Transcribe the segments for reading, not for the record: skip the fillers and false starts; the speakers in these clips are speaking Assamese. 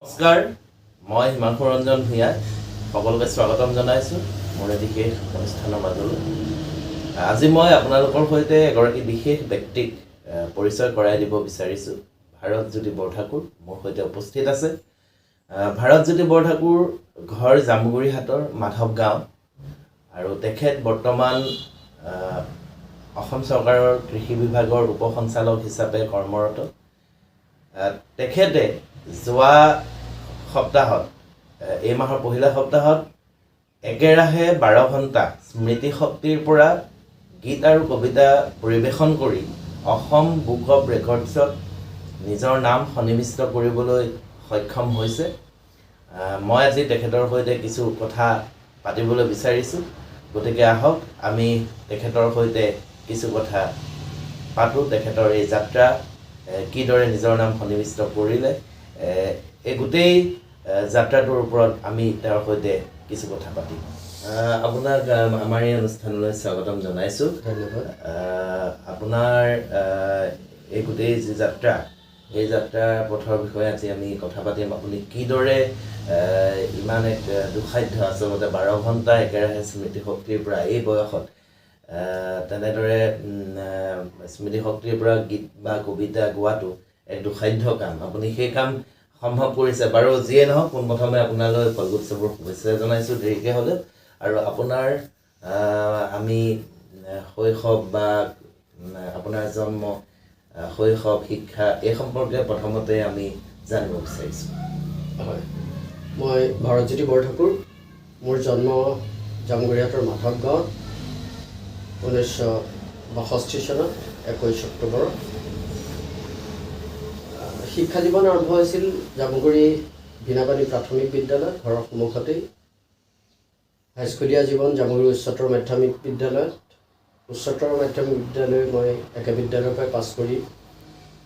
নমস্কাৰ, মই হিমাংশু ৰঞ্জন ভূঞা সকলোকে স্বাগতম জনাইছোঁ মোৰ বিশেষ অনুষ্ঠানৰ মাজলৈ। আজি মই আপোনালোকৰ সৈতে এগৰাকী বিশেষ ব্যক্তিক পৰিচয় কৰাই দিব বিচাৰিছোঁ। ভাৰতজ্যোতি বৰঠাকুৰ মোৰ সৈতে উপস্থিত আছে। ভাৰতজ্যোতি বৰঠাকুৰ ঘৰ জামুগুৰিহাটৰ মাধৱ গাঁও আৰু তেখেত বৰ্তমান অসম চৰকাৰৰ কৃষি বিভাগৰ উপ সঞ্চালক হিচাপে কৰ্মৰত। তেখেতে যোৱা সপ্তাহত এই মাহৰ পহিলা সপ্তাহত একেৰাহে 12 ঘণ্টা স্মৃতি শক্তিৰ পৰা গীত আৰু কবিতা পৰিৱেশন কৰি অসম বুক অফ ৰেকৰ্ডছত নিজৰ নাম সন্নিৱিষ্ট কৰিবলৈ সক্ষম হৈছে। মই আজি তেখেতৰ সৈতে কিছু কথা পাতিবলৈ বিচাৰিছোঁ। গতিকে আহক আমি তেখেতৰ সৈতে কিছু কথা পাতোঁ। তেখেতৰ এই যাত্ৰা কিদৰে নিজৰ নাম সন্নিৱিষ্ট কৰিলে, এই গোটেই যাত্ৰাটোৰ ওপৰত আমি তেওঁৰ সৈতে কিছু কথা পাতিম। আপোনাক আমাৰ এই অনুষ্ঠানলৈ স্বাগতম জনাইছোঁ। ধন্যবাদ। আপোনাৰ এই গোটেই যি যাত্ৰা, এই যাত্ৰাৰ পথৰ বিষয়ে আজি আমি কথা পাতিম। আপুনি কিদৰে ইমান এক দুঃসাধ্য আচলতে 12 ঘণ্টা একেৰাহে স্মৃতিশক্তিৰ পৰা এই বয়সত তেনেদৰে স্মৃতিশক্তিৰ পৰা গীত বা কবিতা গোৱাটো এক দুঃসাধ্য কাম। আপুনি সেই কাম সম্ভৱ কৰিছে। বাৰু যিয়ে নহওক, পোনপ্ৰথমে আপোনালৈ ফল্গোৎসৱৰ শুভেচ্ছা জনাইছোঁ দেৰিকৈ হ'লেও। আৰু আপোনাৰ আমি শৈশৱ বা আপোনাৰ জন্ম, শৈশৱ, শিক্ষা এই সম্পৰ্কে প্ৰথমতে আমি জানিব বিচাৰিছোঁ। হয়, মই ভাৰতজ্যোতি বৰঠাকুৰ। মোৰ জন্ম জামুগুৰিহাটৰ মাধৱ গাঁৱত 1962 চনত 21 অক্টোবৰ। শিক্ষা জীৱন আৰম্ভ হৈছিল জামুগুৰি বীণাপানী প্ৰাথমিক বিদ্যালয়, ঘৰৰ সন্মুখতেই। হাইস্কুলীয়া জীৱন জামুগুৰি উচ্চতৰ মাধ্যমিক বিদ্যালয়ত। উচ্চতৰ মাধ্যমিক বিদ্যালয় মই একে বিদ্যালয়ৰ পৰাই পাছ কৰি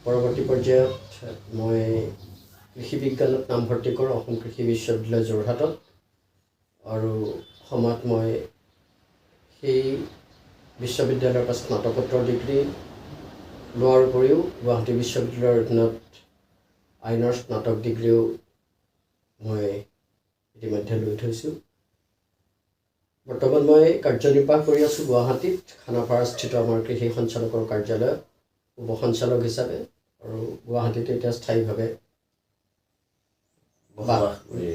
পৰৱৰ্তী পৰ্যায়ত মই কৃষি বিজ্ঞানত নামভৰ্তি কৰোঁ অসম কৃষি বিশ্ববিদ্যালয় যোৰহাটত। আৰু সময়ত মই সেই বিশ্ববিদ্যালয়ৰ পৰা স্নাতকোত্তৰ ডিগ্ৰী লোৱাৰ উপৰিও গুৱাহাটী বিশ্ববিদ্যালয়ৰ অধীনত আইনৰ স্নাতক ডিগ্ৰীও মই ইতিমধ্যে লৈ থৈছোঁ। বৰ্তমান মই কাৰ্যনিৰ্বাহ কৰি আছোঁ গুৱাহাটীত খানাপাৰাস্থিত আমাৰ কৃষি সঞ্চালকৰ কাৰ্যালয়ত উপ সঞ্চালক হিচাপে, আৰু গুৱাহাটীত এতিয়া স্থায়ীভাৱে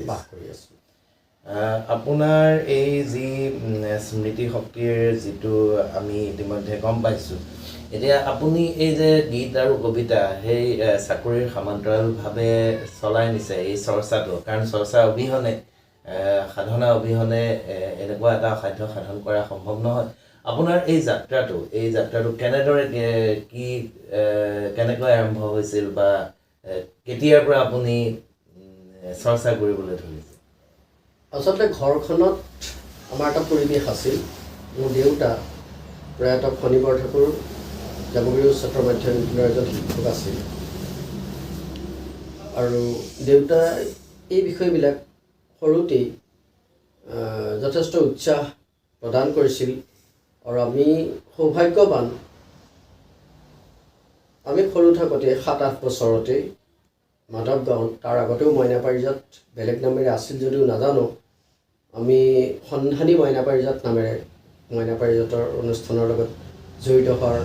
বাস কৰি আছোঁ। আপোনাৰ এই যি স্মৃতি শক্তিৰ যিটো আমি ইতিমধ্যে গম পাইছোঁ, এতিয়া আপুনি এই যে গীত আৰু কবিতা সেই চাকৰিৰ সমান্তৰালভাৱে চলাই নিছে এই চৰ্চাটো, কাৰণ চৰ্চা অবিহনে সাধনা অবিহনে এনেকুৱা এটা অসাধ্য সাধন কৰা সম্ভৱ নহয়। আপোনাৰ এই যাত্ৰাটো কেনেদৰে কেনেকৈ আৰম্ভ হৈছিল বা কেতিয়াৰ পৰা আপুনি চৰ্চা কৰিবলৈ ধৰিছে? আচলতে ঘৰখনত আমাৰ এটা পৰিৱেশ আছিল। মোৰ দেউতা প্ৰয়াত ফণী বৰঠাকুৰ জামুগুৰি উচ্চতৰ মাধ্যমিক বিদ্যালয়ৰ এজন শিক্ষক আছিল, আৰু দেউতাই এই বিষয়বিলাক সৰুতেই যথেষ্ট উৎসাহ প্ৰদান কৰিছিল। আৰু আমি সৌভাগ্যৱান, আমি সৰু থাকোঁতে 7-8 বছৰতেই মাধৱ গাঁৱত, তাৰ আগতেও মইনা পাৰিজাত বেলেগ নামেৰে আছিল যদিও নাজানো, আমি সন্ধানী মইনা পাৰিজাত নামেৰে মইনা পাৰিজাতৰ অনুষ্ঠানৰ লগত জড়িত হোৱাৰ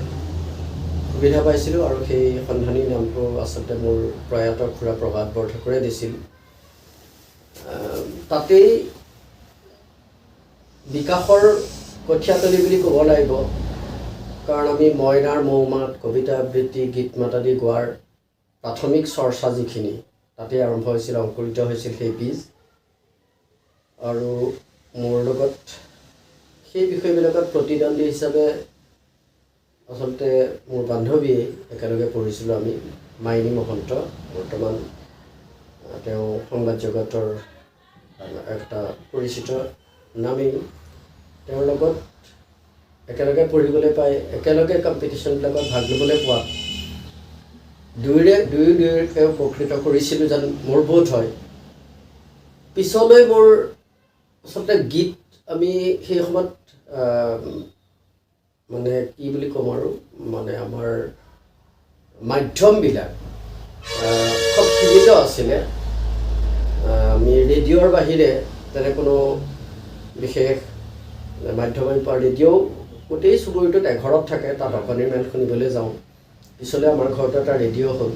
সুবিধা পাইছিলোঁ। আৰু সেই সন্ধানী নামটো আচলতে মোৰ প্ৰয়াত খুৰা প্ৰভাত বৰঠাকুৰে দিছিল। তাতেই বিকাশৰ কঠীয়াতলী বুলি ক'ব লাগিব, কাৰণ আমি মইনাৰ মৌমাত, কবিতা আবৃত্তি, গীত মাত আদি গোৱাৰ প্ৰাথমিক চৰ্চা যিখিনি তাতেই আৰম্ভ হৈছিল, অংকুৰিত হৈছিল সেই বীজ। আৰু মোৰ লগত সেই বিষয়বিলাকত প্ৰতিদ্বন্দ্বী হিচাপে আচলতে মোৰ বান্ধৱীয়ে একেলগে পঢ়িছিলোঁ আমি। মাইনী মহন্ত, বৰ্তমান তেওঁ সংবাদ জগতৰ এটা পৰিচিত নামেই। তেওঁৰ লগত একেলগে পঢ়িবলৈ পাই, একেলগে কম্পিটিশ্যনবিলাকত ভাগ ল'বলৈ পোৱা, দুয়োকে উপকৃত কৰিছিলোঁ যেন মোৰ বোধ হয়। পিছলৈ মোৰ আচলতে গীত, আমি সেই সময়ত মানে কি বুলি ক'ম আৰু, মানে আমাৰ মাধ্যমবিলাক খুব সীমিত আছিলে। আমি ৰেডিঅ'ৰ বাহিৰে তেনে কোনো বিশেষ মাধ্যম আমি পোৱা ৰেডিঅ' গোটেই চুবুৰীটোত এঘৰত থাকে, তাত অকণিৰ মেল শুনিবলৈ যাওঁ। পিছলৈ আমাৰ ঘৰত এটা ৰেডিঅ' হ'ল।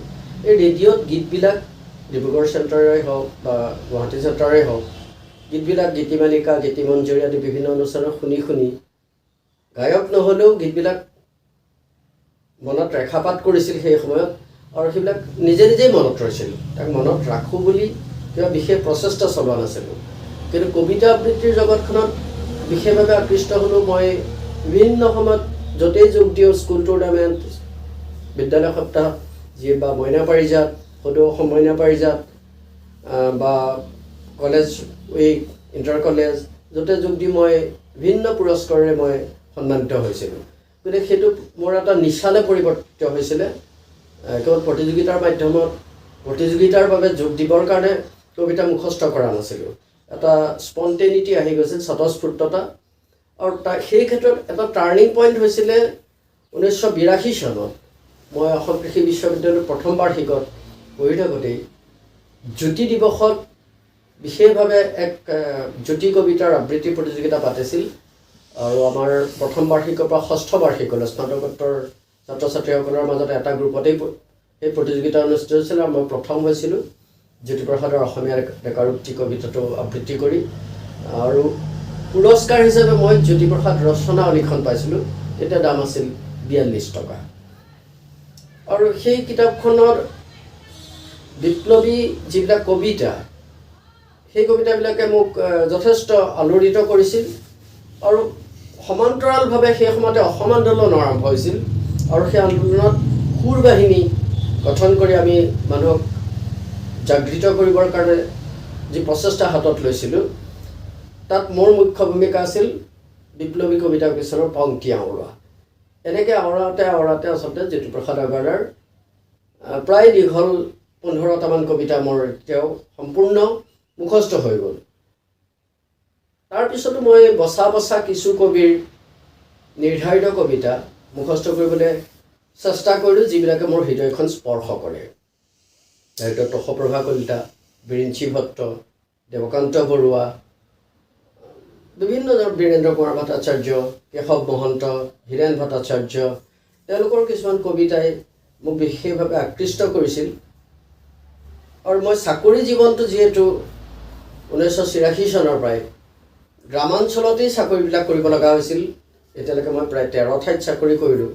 এই ৰেডিঅ'ত গীতবিলাক ডিব্ৰুগড় চেণ্টাৰেই হওক বা গুৱাহাটী চেণ্টাৰেই হওক, গীতবিলাক গীতিমালিকা, গীতিমঞ্জুৰী আদি বিভিন্ন অনুষ্ঠানত শুনি শুনি গায়ক নহ'লেও গীতবিলাক মনত ৰেখাপাত কৰিছিল সেই সময়ত, আৰু সেইবিলাক নিজে নিজেই মনত ৰৈছিল। তাক মনত ৰাখোঁ বুলি কিবা বিশেষ প্ৰচেষ্টা চলোৱা নাছিলোঁ। কিন্তু কবিতা আবৃত্তিৰ জগতখনত বিশেষভাৱে আকৃষ্ট হ'লোঁ মই বিভিন্ন সময়ত য'তেই যোগ দিওঁ, স্কুল টুৰ্ণামেণ্ট, বিদ্যালয় সপ্তাহ যি বা মইনা পাৰিজাত, সদৌ অসম মইনা পাৰিজাত বা কলেজ উইক, ইণ্টাৰ কলেজ, য'তে যোগ দি মই বিভিন্ন পুৰস্কাৰেৰে মই সন্মানিত হৈছিলোঁ। গতিকে সেইটো মোৰ এটা নিচালৈ পৰিৱৰ্তিত হৈছিলে। কেৱল প্ৰতিযোগিতাৰ মাধ্যমত প্ৰতিযোগিতাৰ বাবে যোগ দিবৰ কাৰণে কবিতা মুখস্থ কৰা নাছিলোঁ। এটা স্পণ্টেনিটি আহি গৈছিল, স্বতঃস্ফূৰ্ততা। আৰু সেই ক্ষেত্ৰত এটা টাৰ্ণিং পইণ্ট হৈছিলে 1982 চনত। মই অসম কৃষি বিশ্ববিদ্যালয়ৰ প্ৰথম বাৰ্ষিকত পঢ়ি থাকোঁতেই জ্যোতি দিৱসত বিশেষভাৱে এক জ্যোতি কবিতাৰ আবৃত্তি প্ৰতিযোগিতা পাতিছিল। আৰু আমাৰ প্ৰথম বাৰ্ষিকৰ পৰা ষষ্ঠ বাৰ্ষিকলৈ স্নাতকোত্তৰ ছাত্ৰ ছাত্ৰীসকলৰ মাজত এটা গ্ৰুপতেই সেই প্ৰতিযোগিতা অনুষ্ঠিত হৈছিল, আৰু মই প্ৰথম হৈছিলোঁ জ্যোতিপ্ৰসাদৰ অসমীয়া ডেকাৰোক্তি কবিতাটো আবৃত্তি কৰি। আৰু পুৰস্কাৰ হিচাপে মই জ্যোতিপ্ৰসাদ ৰচনাৱলীখন পাইছিলোঁ। তেতিয়া দাম আছিল 42 টকা। আৰু সেই কিতাপখনৰ বিপ্লৱী যিবিলাক কবিতা, সেই কবিতাবিলাকে মোক যথেষ্ট আলোড়িত কৰিছিল। আৰু সমান্তৰালভাৱে সেই সময়তে অসম আন্দোলন আৰম্ভ হৈছিল, আৰু সেই আন্দোলনত সুৰ বাহিনী গঠন কৰি আমি মানুহক জাগৃত কৰিবৰ কাৰণে যি প্ৰচেষ্টা হাতত লৈছিলোঁ, তাত মোৰ মুখ্য ভূমিকা আছিল বিপ্লৱী কবিতা কিছুমানৰ পংক্তি আওৰোৱা। এনেকৈ আওৰাওঁতে আওৰাওঁতে আচলতে জ্যোতিপ্ৰসাদ আগৰৱালাৰ প্ৰায় দীঘল 15টামান কবিতা মোৰ এতিয়াও সম্পূৰ্ণ মুখস্থ হৈ গ'ল। তাৰপিছতো মই বচা বচা কিছু কবিৰ নিৰ্ধাৰিত কবিতা মুখস্থ কৰিবলৈ চেষ্টা কৰিলোঁ, যিবিলাকে মোৰ হৃদয়খন স্পৰ্শ কৰে। তাৰ ভিতৰত তসপ্ৰভা কলিতা, বিৰিঞ্চি ভট্ট, দেৱকান্ত বৰুৱা, বিভিন্নজন, বীৰেন্দ্ৰ কুমাৰ ভট্টাচাৰ্য, কেশৱ মহন্ত, হীৰেণ ভট্টাচাৰ্য, তেওঁলোকৰ কিছুমান কবিতাই মোক বিশেষভাৱে আকৃষ্ট কৰিছিল। আৰু মই চাকৰি জীৱনটো যিহেতু 1983 চনৰ পৰাই গ্ৰামাঞ্চলতেই চাকৰিবিলাক কৰিব লগা হৈছিল। এতিয়ালৈকে মই প্ৰায় 13 ঠাইত চাকৰি কৰিলোঁ।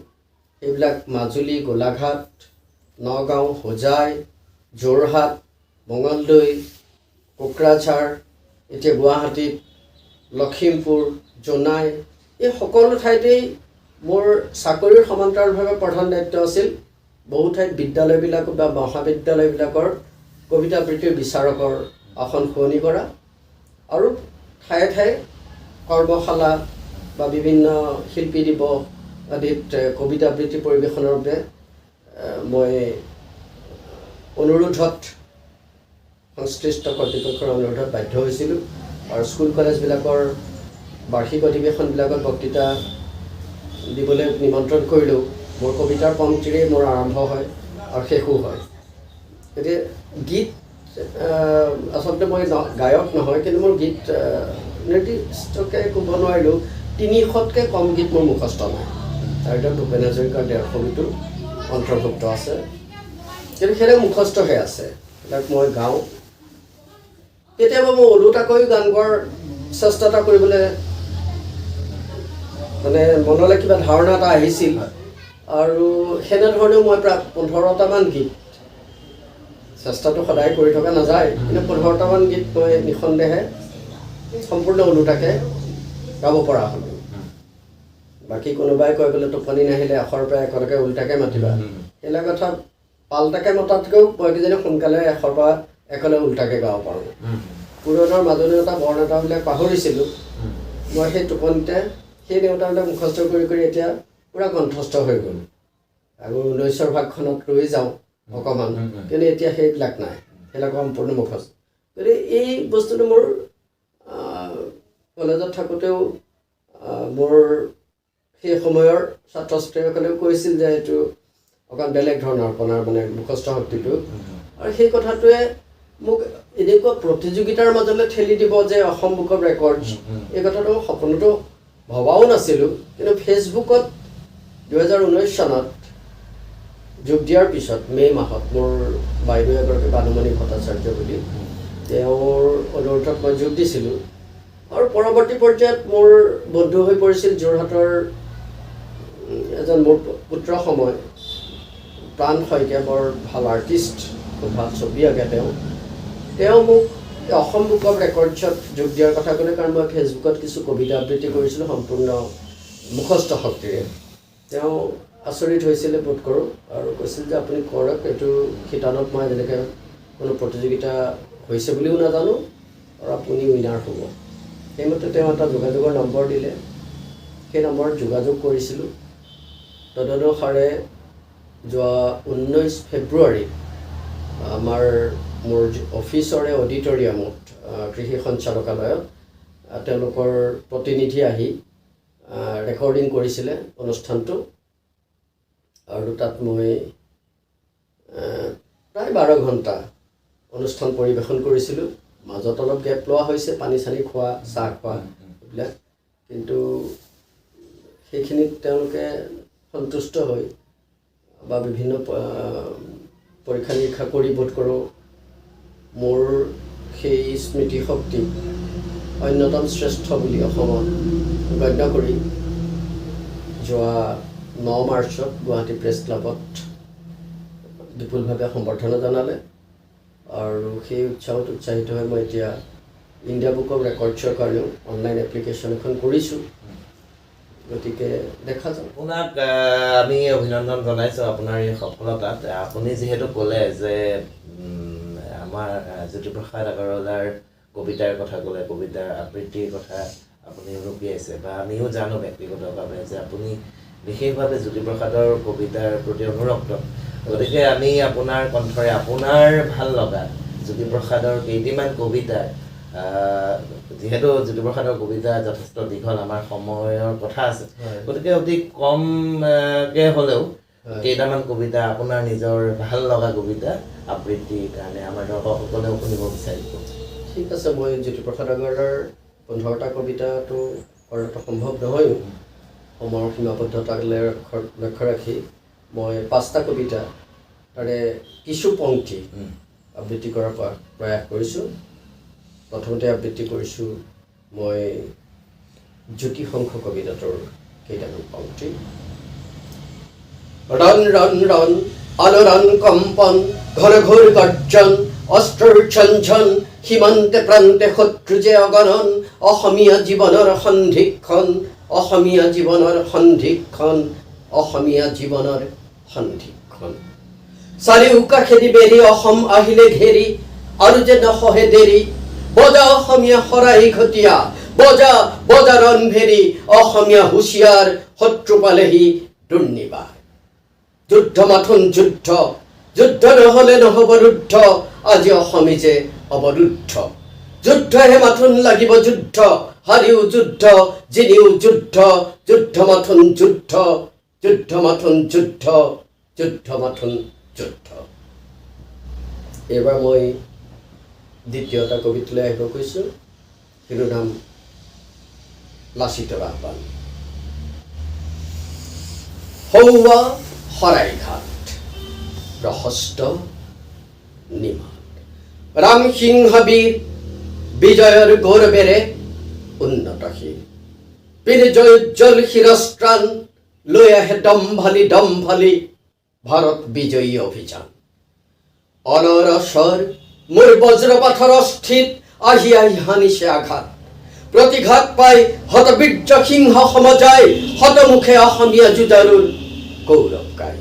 সেইবিলাক মাজুলী, গোলাঘাট, নগাঁও, হোজাই, যোৰহাট, মঙলদৈ, কোকৰাঝাৰ, এতিয়া গুৱাহাটীত, লখিমপুৰ, জোনাই, এই সকলো ঠাইতেই মোৰ চাকৰিৰ সমান্তৰালভাৱে প্ৰধান দায়িত্ব আছিল। বহু ঠাইত বিদ্যালয়বিলাক বা মহাবিদ্যালয়বিলাকৰ কবিতা আবৃত্তিৰ বিচাৰকৰ আসন শুৱনি কৰা, আৰু ঠায়ে ঠায়ে কৰ্মশালা বা বিভিন্ন শিল্পী দিৱস আদিত কবিতা আবৃত্তি পৰিৱেশনৰ বাবে মই অনুৰোধত, সংশ্লিষ্ট কৰ্তৃপক্ষৰ অনুৰোধত বাধ্য হৈছিলোঁ। আৰু স্কুল কলেজবিলাকৰ বাৰ্ষিক অধিৱেশনবিলাকত বক্তৃতা দিবলৈ নিমন্ত্ৰণ কৰিলেও মোৰ কবিতাৰ পংক্তিৰেই মোৰ আৰম্ভ হয় আৰু শেষো হয়। গতিকে গীত আচলতে মই গায়ক নহয়, কিন্তু মোৰ গীত নিৰ্দিষ্টকৈ ক'ব নোৱাৰিলোঁ 300তকৈ কম গীত মোৰ মুখস্থ নাই। তাৰ ভিতৰত ভূপেন হাজৰিকাৰ 150 গীতো অন্তৰ্ভুক্ত আছে, কিন্তু সেইবিলাক মুখস্থহে আছে, সেইবিলাক মই গাওঁ। কেতিয়াবা মই ওলোটাকৈও গান গোৱাৰ চেষ্টা এটা কৰিবলৈ মানে মনলৈ কিবা ধাৰণা এটা আহিছিল, আৰু সেনেধৰণেও মই প্ৰায় 15টামান গীত, চেষ্টাটো সদায় কৰি থকা নাযায়, কিন্তু 15টামান গীত মই নিঃসন্দেহে সম্পূৰ্ণ ওলোটাকৈ গাব পৰা হ'লোঁ। বাকী কোনোবাই কয় বোলে টোপনি নাহিলে এশৰ পৰা এশলৈকে ওলোটাকৈ মাতিবা, সেইবিলাক কথা পাল্টাকৈ মতাতকৈও মই কিজানি সোনকালে এশৰ পৰা এশলৈ ওলোটাকৈ গাব পাৰোঁ। পুৰণৰ মাজনীয়তা বৰ্ণতাবিলাক পাহৰিছিলোঁ, মই সেই টোপনিতে সেই নেওতাবিলাক মুখস্থ কৰি কৰি এতিয়া পূৰা কণ্ঠস্থ হৈ গ'ল। আৰু 19ৰ ভাগখনত ৰৈ যাওঁ অকণমান, কিন্তু এতিয়া সেইবিলাক নাই, সেইবিলাক সম্পূৰ্ণ মুখস্থ। গতিকে এই বস্তুটো মোৰ কলেজত থাকোঁতেও মোৰ সেই সময়ৰ ছাত্ৰ ছাত্ৰীসকলেও কৈছিল যে এইটো অকণ বেলেগ ধৰণৰ আপোনাৰ মানে মুখস্থ শক্তিটো, আৰু সেই কথাটোৱে মোক এনেকুৱা প্ৰতিযোগিতাৰ মাজলৈ ঠেলি দিব যে অসম বুক অফ ৰেকৰ্ডছ এই কথাটো মই সপোনতো ভবাও নাছিলোঁ কিন্তু ফেচবুকত 2019 চনত যোগ দিয়াৰ পিছত মে' মাহত মোৰ বাইদেউ এগৰাকী বানুমণি ভট্টাচাৰ্য বুলি তেওঁৰ অনুৰোধত মই যোগ দিছিলোঁ আৰু পৰৱৰ্তী পৰ্যায়ত মোৰ বন্ধু হৈ পৰিছিল যোৰহাটৰ এজন মোৰ পুত্ৰ সময় প্ৰাণ শইকীয়া বৰ ভাল আৰ্টিষ্ট খুব ভাল ছবি আঁকে তেওঁ মোক অসম বুক অফ ৰেকৰ্ডছত যোগ দিয়াৰ কথা ক'লে কাৰণ মই ফেচবুকত কিছু কবিতা আবৃত্তি কৰিছিলোঁ সম্পূৰ্ণ মুখস্থ শক্তিৰে তেওঁ আচৰিত হৈছিলে বোধ কৰোঁ আৰু কৈছিল যে আপুনি কৰক এইটো শিতানত মই যেনেকৈ কোনো প্ৰতিযোগিতা হৈছে বুলিও নাজানো আৰু আপুনি উইনাৰ হ'ব সেইমতে তেওঁ এটা যোগাযোগৰ নম্বৰ দিলে সেই নম্বৰত যোগাযোগ কৰিছিলোঁ তদনুসাৰে যোৱা 19 ফেব্ৰুৱাৰীত আমাৰ মোৰ অফিচৰে অডিটৰিয়ামত কৃষি সঞ্চালকালয়ত তেওঁলোকৰ প্ৰতিনিধি আহি ৰেকৰ্ডিং কৰিছিলে অনুষ্ঠানটো আৰু তাত মই প্ৰায় 12 ঘণ্টা অনুষ্ঠান পৰিৱেশন কৰিছিলোঁ মাজত অলপ গেপ লোৱা হৈছে পানী চানী খোৱা চাহ খোৱা এইবিলাক কিন্তু সেইখিনিত তেওঁলোকে সন্তুষ্ট হৈ বা বিভিন্ন পৰীক্ষা নিৰীক্ষা কৰি বোধ কৰোঁ মোৰ সেই স্মৃতি শক্তি অন্যতম শ্ৰেষ্ঠ বুলি অসমত গণ্য কৰি যোৱা 9 মাৰ্চত গুৱাহাটী প্ৰেছ ক্লাবত বিপুলভাৱে সম্বৰ্ধনা জনালে আৰু সেই উৎসাহিত হৈ মই এতিয়া ইণ্ডিয়া বুক অফ ৰেকৰ্ডছৰ কাৰণেও অনলাইন এপ্লিকেশ্যন এখন কৰিছোঁ গতিকে দেখা যাওক আপোনাক আমি অভিনন্দন জনাইছোঁ আপোনাৰ এই সফলতাত আপুনি যিহেতু ক'লে যে আমাৰ জ্যোতিপ্ৰসাদ আগৰৱালাৰ কবিতাৰ কথা ক'লে কবিতা আবৃত্তিৰ কথা আপুনি উনুকিয়াইছে বা আমিও জানো ব্যক্তিগতভাৱে যে আপুনি বিশেষভাৱে জ্যোতিপ্ৰসাদৰ কবিতাৰ প্ৰতি অনুৰক্ত গতিকে আমি আপোনাৰ কণ্ঠৰে আপোনাৰ ভাল লগা জ্যোতিপ্ৰসাদৰ কেইটিমান কবিতা যিহেতু জ্যোতিপ্ৰসাদৰ কবিতা যথেষ্ট দীঘল আমাৰ সময়ৰ কথা আছে গতিকে অতি কমকৈ হ'লেও কেইটামান কবিতা আপোনাৰ নিজৰ ভাল লগা কবিতা আবৃত্তিৰ কাৰণে আমাৰ দৰ্শকসকলেও শুনিব বিচাৰিব ঠিক আছে মই জ্যোতিপ্ৰসাদ আগৰৱালাৰ 15টা কবিতাটো কৰাটো সম্ভৱ নহয়ও সময়ৰ সীমাবদ্ধতালৈ লক্ষ্য ৰাখি মই 5টা কবিতা তাৰে কিছু পংক্তি আবৃত্তি কৰাৰ প্ৰয়াস কৰিছোঁ প্ৰথমতে আবৃত্তি কৰিছোঁ মই জ্যোতিশংখ কবিতাটোৰ কেইটামান পংক্তি ৰণ ৰণ ৰণ আলোড়ন কম্পন ঘন ঘোৰ গৰ্জন অস্ত্ৰৰ ঝনঝন সীমান্তে প্ৰান্তে শত্ৰু যে অগণন অসমীয়া জীৱনৰ সন্ধিক্ষণ অসমীয়া জীৱনৰ সন্ধিক্ষণ অসমীয়া জীৱনৰ সন্ধিক্ষণ চাৰিওকাষেদি বেৰি অসম আহিলে ঘেৰি আৰু যে নসহে দেৰি বজা অসমীয়া শৰাই ঘটীয়া বজা বজা ৰণ-ভেৰি অসমীয়া হুঁচিয়াৰ শত্ৰু পালেহি দুৰ্নিবাৰ যুদ্ধ মাথোন যুদ্ধ যুদ্ধ নহ'লে নহ'ব ৰুদ্ধ আজি অসমী যে অৱৰুদ্ধ যুদ্ধহে মাথোন লাগিব যুদ্ধ হাৰিও যুদ্ধ জিনিও যুদ্ধ যুদ্ধ মাথোন যুদ্ধ যুদ্ধ মাথোন যুদ্ধ যুদ্ধ মাথোন যুদ্ধ এইবাৰ মই দ্বিতীয়টা কবিতালৈ আহিব কৈছোঁ শিৰোনাম লাচিতৰ আহ্বান সৌৱা শৰাইঘাট প্ৰশস্ত নিমাত ৰামসিংহ বীৰ বিজয়ৰ গৌৰৱেৰে উন্নতশীল বীৰ জয়োজ্জ্বল শিৰস্ত্ৰাণ লৈ আহে দম্ভালি ভাৰত বিজয়ী অভিযান অনৰসৰ মোৰ বজ্ৰপাথৰ অস্থিত আহি আহি হানিছে আঘাত প্ৰতিঘাত পাই হতবীৰ্য সিংহ সমজাই হতমুখে অসমীয়া যুঁজাৰুৰ গৌৰৱ গাই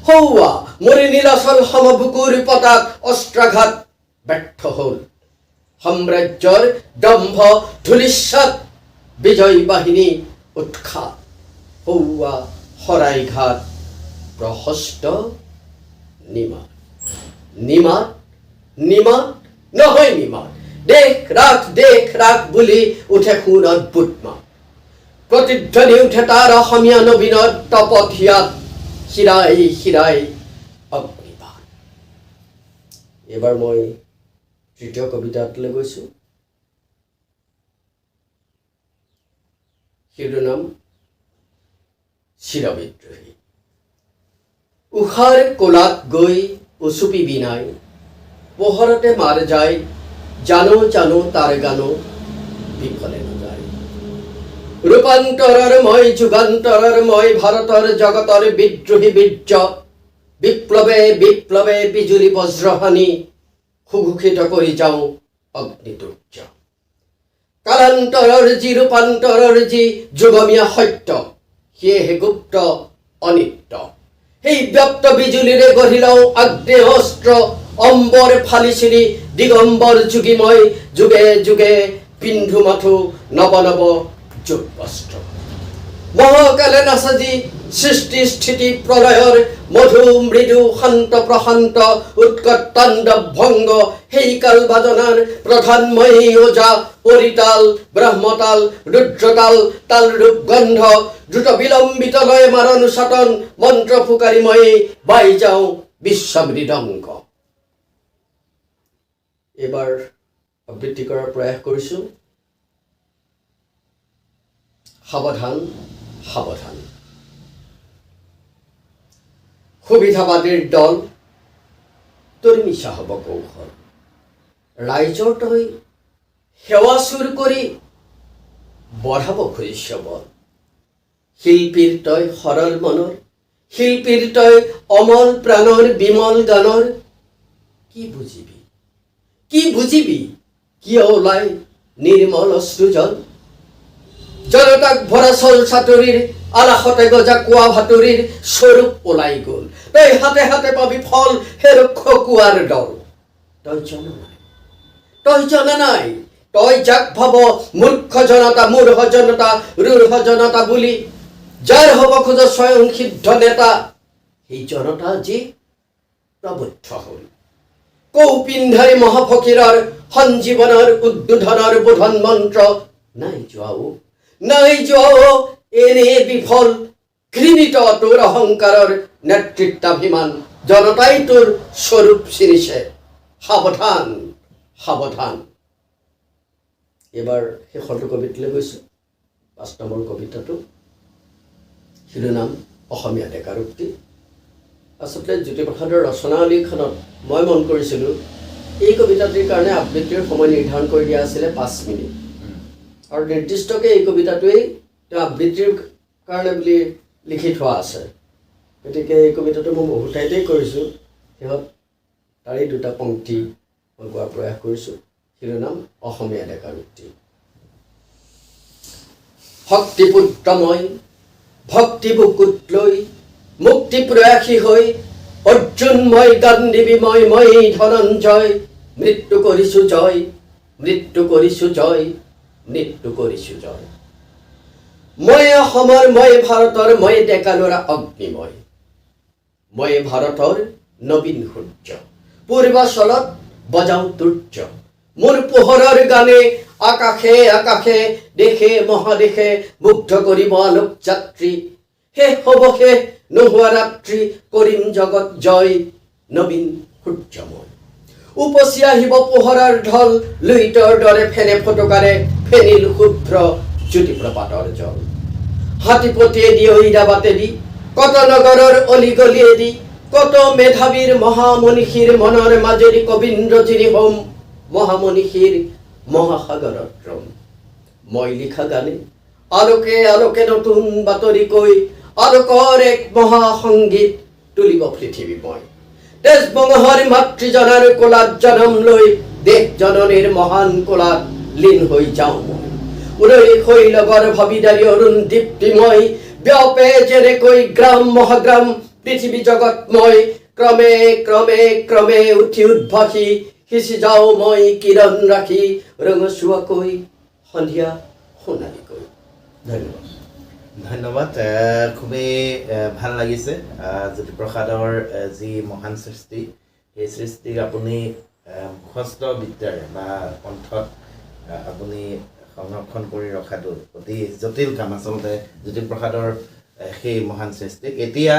সৌৱা মৰি নীলাচল সমবুকুৰ পতাক অস্ত্ৰাঘাত ব্যৰ্থ হ'ল সাম্ৰাজ্যৰ দম্ভ ধূলিসাৎ বিজয় বাহিনী উৎখাত সৌৱা শৰাইঘাট প্ৰশস্ত নিমাত নিমাত নিমাত নহয় নিমাত দেখ ৰাখ বুলি উঠে সুৰ অদ্ভুত মাত প্ৰতিধ্বনি উঠে তাৰ অসমীয়া নবীনৰ তপত হিয়াত শিৰাই শিৰাই অগ্নিবাণ এইবাৰ মই তৃতীয় কবিতাটোলৈ গৈছোঁ। শিৰোনাম চিৰবিদ্ৰোহী। উষাৰ কোলাত গৈ উচুপি বিনাই, পোহৰতে মাৰ যায়, জানো জানো তাৰ গানো বিফলে নাযায়। ৰূপান্তৰৰ মই যুগান্তৰৰ মই ভাৰতৰ জগতৰ বিদ্ৰোহী বীৰ্য, বিপ্লৱে বিপ্লৱে বিজুলী বজ্ৰহানি, সুঘোষিত কৰি যাওঁ অগ্নিতুৰ্য। কালান্তৰৰ যি ৰূপান্তৰৰ যি যুগমীয়া সত্য, সেয়েহে গুপ্ত অনিত্য। সেই ব্যক্ত বিজুলীৰে গঢ়ি লওঁ আগ্নেয় অস্ত্ৰ, অম্বৰ ফালি চিৰি দিগম্বৰ যুগী মই, যুগে যুগে পিন্ধো মাথো নৱ নৱ যুগ বস্ত্ৰ। মহাকালে নাচাজি সৃষ্টি স্থিতি প্ৰলয়ৰ মধু মৃদু শান্ত প্ৰশান্ত উৎকট তাণ্ডৱ ভংগ, সেই কাল বাজনাৰ প্ৰধান মই ওজা, পৰিতাল ব্ৰহ্মতাল ৰুদ্ৰতাল তাল ৰূপ গন্ধ, দ্ৰুত বিলম্বিত লয় মাৰণ চাতন, মন্ত্ৰ ফুকাৰি মই বাই যাওঁ বিশ্ব মৃদংগ। এইবাৰ আবৃত্তি কৰাৰ প্ৰয়াস কৰিছোঁ। সাৱধান সাৱধান। সুবিধাবাদীৰ দল তোৰ মিছা হ'ব কৌশল, ৰাইজৰ তই সেৱা চুৰ কৰি বঢ়াব খুজিছ বল। শিল্পীৰ তই সৰল মনৰ, শিল্পীৰ তই অমল প্ৰাণৰ বিমল গানৰ, কি বুজিবি কি বুজিবি, কিয় ওলাই নিৰ্মল অশ্ৰুজল। জনতাক ভৰা চল চাতুৰীৰ আলাসতে গজা কোৱা ভাতুৰীৰ স্বৰূপ ওলাই গ'ল, তই হাতে হাতে পাবি ফল হেৰক্ষ কোৱাৰ দল। তই জনা নাই, তই জনা নাই, তই যাক ভাব মূৰ্খ জনতা মূঢ় জনতা ৰূঢ় জনতা বুলি, যাৰ হ'ব খোজ স্বয়ং সিদ্ধ নেতা, সেই জনতা যি প্ৰবুদ্ধ হ'ল। কৌপিন্ধাৰী মহাফকীৰৰ সঞ্জীৱনৰ উদ্বোধনৰ বোধন মন্ত্ৰ নাই যোৱাও, নাই যোৱাও এনে বিফল। ঘৃণিত তোৰ অহংকাৰৰ নেতৃত্বাভিমান, জনতাই তোৰ স্বৰূপ চিনিছে, সাৱধান সাৱধান। এইবাৰ শেষৰটো কবিতালৈ গৈছোঁ। 5 নম্বৰ কবিতাটো শিৰোনাম অসমীয়া ডেকাৰোক্তি। আচলতে জ্যোতিপ্ৰসাদৰ ৰচনাৱলীখনত মই মন কৰিছিলোঁ এই কবিতাটিৰ কাৰণে আবৃত্তিৰ সময় নিৰ্ধাৰণ কৰি দিয়া আছিলে 5 মিনিট, আৰু নিৰ্দিষ্টকৈ এই কবিতাটোৱেই তেওঁ আবৃত্তিৰ কাৰণে বুলি লিখি থোৱা আছে। গতিকে এই কবিতাটো মই বহু ঠাইতেই কৰিছোঁ, সিহঁত তাৰেই 2টা পংক্তি মই গোৱাৰ প্ৰয়াস কৰিছোঁ। শিৰোনাম অসমীয়া ডেকাৰোক্তি। শক্তিপুত্ৰ মই ভক্তি বুকুত লৈ, মুক্তি প্ৰয়াসী হৈ, অৰ্জুন মই গান্ধীবী মই ধনঞ্জয়, মৃত্যু কৰিছোঁ জয়, মৃত্যু কৰিছোঁ জয়, মৃত্যু কৰিছোঁ জয়। মই অসমৰ মই ভাৰতৰ মই ডেকা ল'ৰা অগ্নিময়, মই ভাৰতৰ নবীন সূৰ্য, পূৰ্বাচলত বজাওঁ তুৰ্য। মোৰ পোহৰৰ গানে আকাশে আকাশে দেশে মহাদেশে মুগ্ধ কৰিব আলোক যাত্ৰী। শেষ হ'ব শেষ নোহোৱা ৰাত্ৰি, কৰিম জগত জয়, নবীন সূৰ্যময়। উপচি আহিব পোহৰৰ ঢল, লুইতৰ দৰে ফেনে ফটকাৰে ফেনিল শুভ্ৰ জ্যোতিপ্ৰপাতৰ জল। হাতীপতিয়েদি ঐৰাবাটেদি, কত নগৰৰ অলি গলিয়েদি, কত মেধাৱীৰ মহামনীষীৰ মনৰ মাজেদি কবীন্দ্ৰজিৰি হোম, মহামনীষীৰ মহাসাগৰৰ ক্ৰম। মই লিখা গানে আলোকে আলোকে নতুন বাতৰি কৈ, আলোকৰ এক মহাসংগীত তুলিব পৃথিৱীময়। তেজ বঙহৰ মাতৃজনাৰ কোলাত জনম লৈ, দেশ জননীৰ মহান কোলাত লীন হৈ যাওঁ মই। উদয় শৈলগৰ ভাবিদাৰী অৰুণ দীপ্তিময়, ব্যাপে যেনেকৈ গ্ৰাম মহাগ্ৰাম পৃথিৱী জগতময়। ক্ৰমে ক্ৰমে ক্ৰমে উঠি উদ্ভাসী, সিঁচি যাওঁ মই কিৰণ ৰাখি, ৰঙচুৱাকৈ সন্ধিয়া সোণালীকৈ। ধন্যবাদ। ধন্যবাদ। খুবেই ভাল লাগিছে। জ্যোতিপ্ৰসাদৰ যি মহান সৃষ্টি, সেই সৃষ্টিক আপুনি মুখস্থ বিদ্যাৰে বা কণ্ঠত আপুনি সংৰক্ষণ কৰি ৰখাটো অতি জটিল কাম। আচলতে জ্যোতিপ্ৰসাদৰ সেই মহান সৃষ্টিক। এতিয়া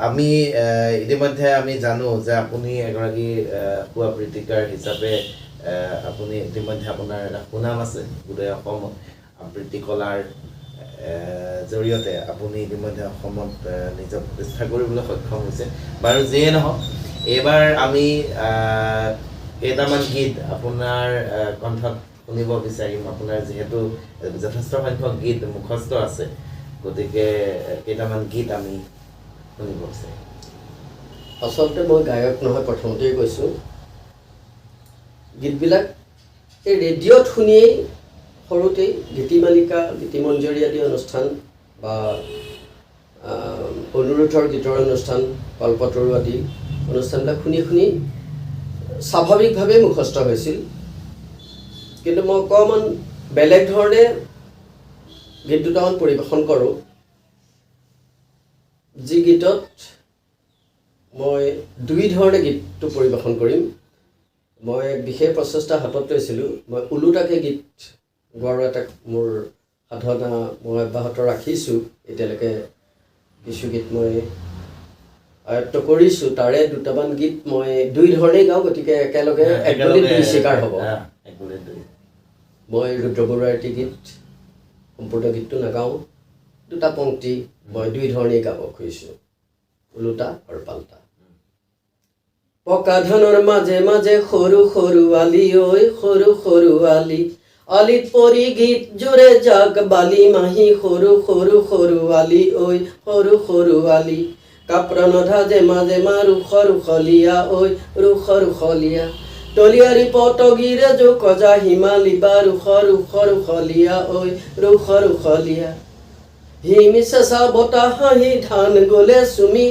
আমি ইতিমধ্যে আমি জানো যে আপুনি এগৰাকী সুআবৃত্তিকাৰ হিচাপে আপুনি ইতিমধ্যে আপোনাৰ এটা সুনাম আছে গোটেই অসমত আবৃত্তি কলাৰ জৰিয়তে আপুনি ইতিমধ্যে অসমত নিজক প্ৰতিষ্ঠা কৰিবলৈ সক্ষম হৈছে। বাৰু যিয়ে নহওক, এইবাৰ আমি কেইটামান গীত আপোনাৰ কণ্ঠত শুনিব বিচাৰিম। আপোনাৰ যিহেতু যথেষ্ট সংখ্যক গীত মুখস্থ আছে, গতিকে কেইটামান গীত আমি শুনিব বিচাৰিম। আচলতে মই গায়ক নহয়, প্ৰথমতেই কৈছোঁ। গীতবিলাক এই ৰেডিঅ'ত শুনিয়েই সৰুতেই গীতিমালিকা, গীতিমঞ্জৰী আদি অনুষ্ঠান বা অনুৰোধৰ গীতৰ অনুষ্ঠান, কল্পতৰু আদি অনুষ্ঠানবিলাক শুনি শুনি স্বাভাৱিকভাৱে মুখস্থ হৈছিল। কিন্তু মই অকণমান বেলেগ ধৰণে গীত দুটামান পৰিৱেশন কৰোঁ, যি গীতত মই দুই ধৰণে গীতটো পৰিৱেশন কৰিম। মই এক বিশেষ প্ৰচেষ্টা হাতত লৈছিলোঁ। মই ওলোটাকৈ গীত গোৱাৰ এটা মোৰ সাধনা মই অব্যাহত ৰাখিছোঁ। এতিয়ালৈকে কিছু গীত মই আয়ত্ব কৰিছোঁ, তাৰে দুটামান গীত মই দুই ধৰণেই গাওঁ, গতিকে একেলগে এক গুলিত দুই চিকাৰ হ'ব। মই ৰুদ্ৰ বৰুৱাৰ এটি গীত সম্পূৰ্ণ গীতটো নাগাওঁ, দুটা পংক্তি মই দুই ধৰণেই গাব খুজিছোঁ, ওলোটা আৰু পাল্টা। পকা ধানৰ মাজে মাজে সৰু সৰু আলি, ঐ সৰু সৰু আলি, আলিত পৰি গীত জোৰে জাক বালি মাহী, সৰু সৰু সৰু আলি, ঐ সৰু সৰু আলি, কাপৰা নধাজে মাজে মা ৰুখ ৰুখলীয়া, ঐ ৰুখ ৰুখলীয়া, তলিয়াৰী পটগিৰে জো কজা হিমালী বা ৰুখ ৰুখ ৰুখলীয়া, ঐ ৰুখ ৰুখলীয়া, হিমি চেঁচা বতাহ হাঁহি ধান গলে চুমি,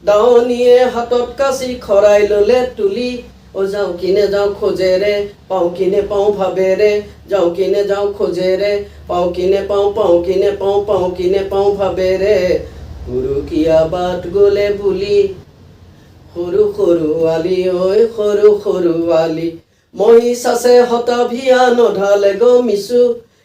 দাৱনীয়ে হাতত কাচি খৰাই ললে তুলি, অ যাওঁ কিনে যাওঁ খোজেৰে, পাওঁ কিনে পাওঁ ভাবেৰে, যাওঁ কিনে যাওঁ খোজেৰে, পাওঁ কিনে পাওঁ, পাওঁ কিনে পাওঁ, পাওঁ কিনে পাওঁ ভাবেৰে, পুৰুকীয়া বাট গলে বুলি, সৰু সৰু আলি, ঐ সৰু সৰু আলি, মহিষ আছে হতাভিয়া নধালে গমিছো,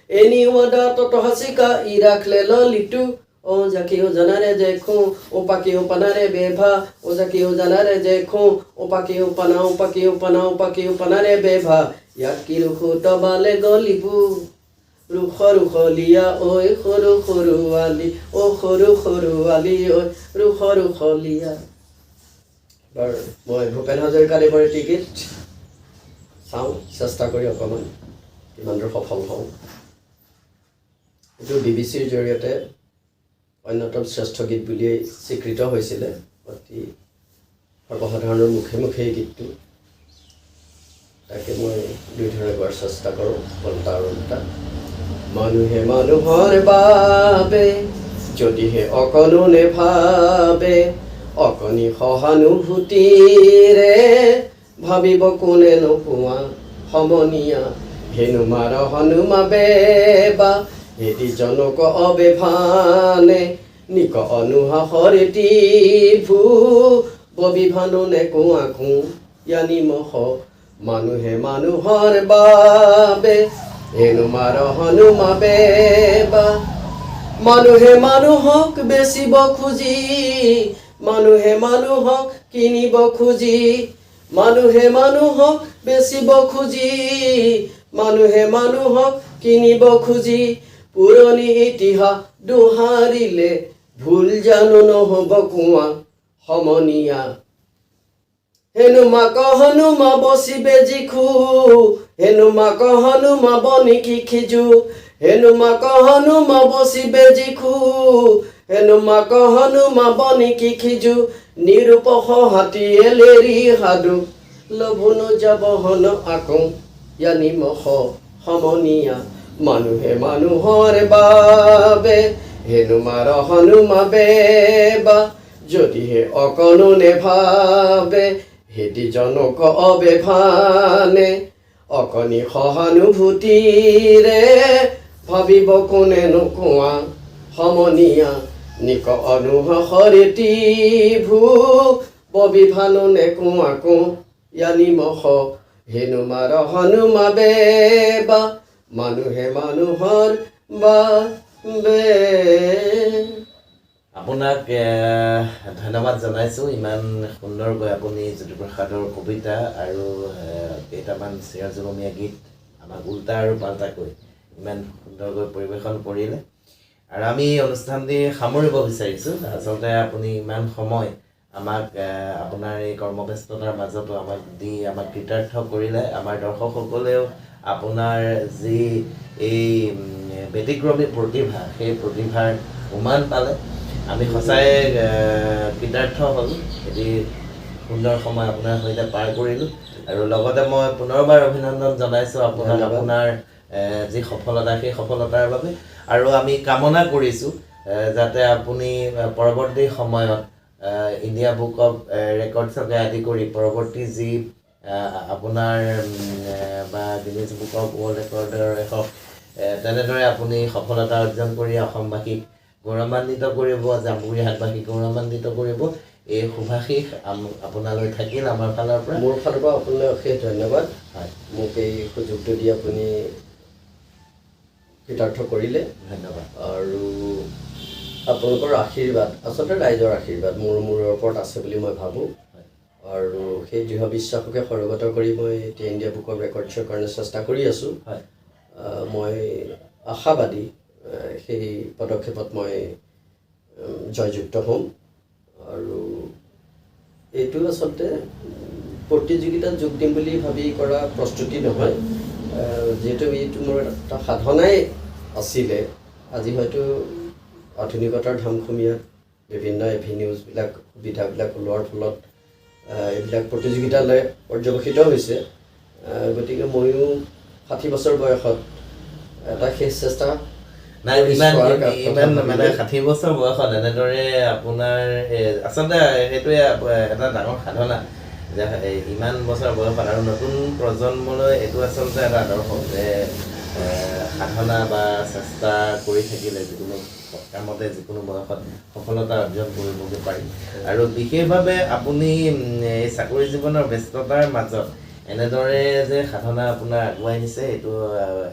এনি ৱাদা তত হাচিকা ই ৰাখলে লিটু, ও জাকিও জানারে দেখো ও পাকিও পানারে বেভা, ও জাকিও জানারে দেখো ও পাকিও পানাও পাকিও পানাও পাকিও পানারে বেভা, ইয়াক কি রুখো তবালে গলিবু, ৰুখ ৰুখলীয়া, ঐ সৰু সৰু আলি, ও সৰু সৰু আলি, ঐ ৰুখ ৰুখলীয়া। বাৰু মই ভূপেন হাজৰিকাদেৱৰ এটি গীত চাওঁ, চেষ্টা কৰি অকণমান কিমান দূৰ সফল হওঁ। এইটো BBC ৰ জৰিয়তে অন্যতম শ্ৰেষ্ঠ গীত বুলিয়েই স্বীকৃত হৈছিলে, অতি সৰ্বসাধাৰণৰ মুখে মুখে এই গীতটো। তাকে মই দুই ধৰণে গোৱাৰ চেষ্টা কৰোঁ, পল্টা আৰু ওলোটা। মানুহে মানুহৰ বাবে যদিহে অকণো নেভাবে, অকণি সহানুভূতিৰে ভাবিব কোনে নোপোৱা সমনীয়া, হেনুমাৰ হনুমা বেবা, হেতি জনক অবেভানে, নিক অনুহাসৰিতি ভূ, ববিভানো নেকোৱা কো য়ানি মহ, মানুহে মানুহৰ বাবে হেনুমাৰ হনুমা বেবা, মানুহে মানুহক বেচিব খুজি, মানুহে মানুহক কিনিব খুজি, মানুহে মানুহক বেচিব খুজি, মানুহে মানুহক কিনিব খুজি, পুৰণি ইতিহাস দোহাৰিলে ভুল জানো নহ'ব কোৱা সমনীয়া, হেনুমাক হনুমা বচিবে জিখু, হেনুমাক হনুমা বনিকি খিজু, হেনুমাক হনুমা বচিবে জিখু, হেনুমাক হনুমা বনিকি খিজু, নিৰূপহ হাতীয়ে লেৰি সাধু, লভুনো যাব হন আকৌ য়ানি মহ সমনীয়া, মানুহে মানুহৰ বাবে হেনুমাৰ হনুমা বেবা, যদিহে অকণো নেভাবে, হেতি জনক অবেভানে, অকণি সহানুভূতিৰে ভাবিব কোনে নোকোৱা সমনীয়া, নিক অনুহাসৰিতি ভূ, ববিভানো নেকোৱা কো য়ানি মহ, হেনুমাৰ হনুমা বেবা, মানুহে মানুহৰ বাবে। আপোনাক ধন্যবাদ জনাইছোঁ ইমান সুন্দৰকৈ আপুনি জ্যোতিপ্ৰসাদৰ কবিতা আৰু কেইটামান চিৰযুগমীয়া গীত আমাক উল্টা আৰু পাল্টাকৈ ইমান সুন্দৰকৈ পৰিৱেশন কৰিলে আৰু আমি অনুষ্ঠানটি সামৰিব বিচাৰিছোঁ আচলতে আপুনি ইমান সময় আমাক আপোনাৰ এই কৰ্মব্যস্ততাৰ মাজতো আমাক কৃতাৰ্থ কৰিলে আমাৰ দৰ্শকসকলেও আপোনাৰ যি এই ব্যতিক্ৰমী প্ৰতিভা সেই প্ৰতিভাৰ উমান পালে আমি সঁচাই কৃতাৰ্থ হ'লোঁ এটি সুন্দৰ সময় আপোনাৰ সৈতে পাৰ কৰিলোঁ আৰু লগতে মই পুনৰবাৰ অভিনন্দন জনাইছোঁ আপোনাক আপোনাৰ যি সফলতা সেই সফলতাৰ বাবে আৰু আমি কামনা কৰিছোঁ যাতে আপুনি পৰৱৰ্তী সময়ত ইণ্ডিয়া বুক অফ ৰেকৰ্ডছকে আদি কৰি পৰৱৰ্তী যি আপোনাৰ বা গিনিজ বুক অফ ৱৰ্ল্ড ৰেকৰ্ডৰ হওক তেনেদৰে আপুনি সফলতা অৰ্জন কৰি অসমবাসীক গৌৰৱান্বিত কৰিব জাম্বুৰিহাটবাসীক গৌৰৱান্বিত কৰিব এই শুভাশীষ আপোনালৈ থাকিল আমাৰ ফালৰ পৰা মোৰ ফালৰ পৰা আপোনালৈ অশেষ ধন্যবাদ হয় মোক এই সুযোগটো দি আপুনি কৃতাৰ্থ কৰিলে ধন্যবাদ আৰু আপোনালোকৰ আশীৰ্বাদ আচলতে ৰাইজৰ আশীৰ্বাদ মোৰ ওপৰত আছে বুলি মই ভাবোঁ আৰু সেই দৃঢ় বিশ্বাসকে সৰগত কৰি মই এতিয়া ইণ্ডিয়া বুক অফ ৰেকৰ্ডছৰ কাৰণে চেষ্টা কৰি আছোঁ হয় মই আশাবাদী সেই পদক্ষেপত মই জয়যুক্ত হ'ম আৰু এইটো আচলতে প্ৰতিযোগিতাত যোগ দিম বুলি ভাবি কৰা প্ৰস্তুতি নহয় যিহেতু এইটো মোৰ এটা সাধনাই আছিলে আজি হয়তো আধুনিকতাৰ ধামখুমীয়াত বিভিন্ন এভিনিউজবিলাক সুবিধাবিলাক ওলোৱাৰ ফলত এইবিলাক প্ৰতিযোগিতালৈ পৰ্যবেক্ষিত হৈছে গতিকে ময়ো 60 বছৰ বয়সত এটা শেষ চেষ্টা নাই ইমান মানে 60 বছৰ বয়সত এনেদৰে আপোনাৰ আচলতে সেইটোৱে এটা ডাঙৰ সাধনা যে ইমান বছৰ বয়সত আৰু নতুন প্ৰজন্মলৈ এইটো আচলতে এটা আদৰ্শ যে সাধনা বা চেষ্টা কৰি থাকিলে যিকোনো কামতে যিকোনো বয়সত সফলতা অৰ্জন কৰিবগৈ পাৰি আৰু বিশেষভাৱে আপুনি এই চাকৰি জীৱনৰ ব্যস্ততাৰ মাজত এনেদৰে যে সাধনা আপোনাৰ আগুৱাই নিছে এইটো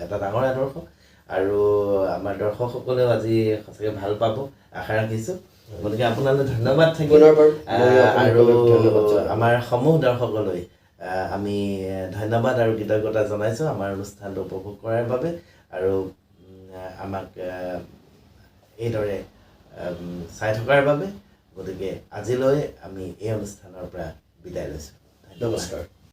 এটা ডাঙৰ আদৰ্শ আৰু আমাৰ দৰ্শকসকলেও আজি সঁচাকৈ ভাল পাব আশা ৰাখিছোঁ গতিকে আপোনালৈ ধন্যবাদ থাকিল আৰু আমাৰ সমূহ দৰ্শকলৈ আমি ধন্যবাদ আৰু কৃতজ্ঞতা জনাইছোঁ আমাৰ অনুষ্ঠানটো উপভোগ কৰাৰ বাবে আৰু আমাক এইদৰে চাই থকাৰ বাবে গতিকে আজিলৈ আমি এই অনুষ্ঠানৰ পৰা বিদায় লৈছোঁ নমস্কাৰ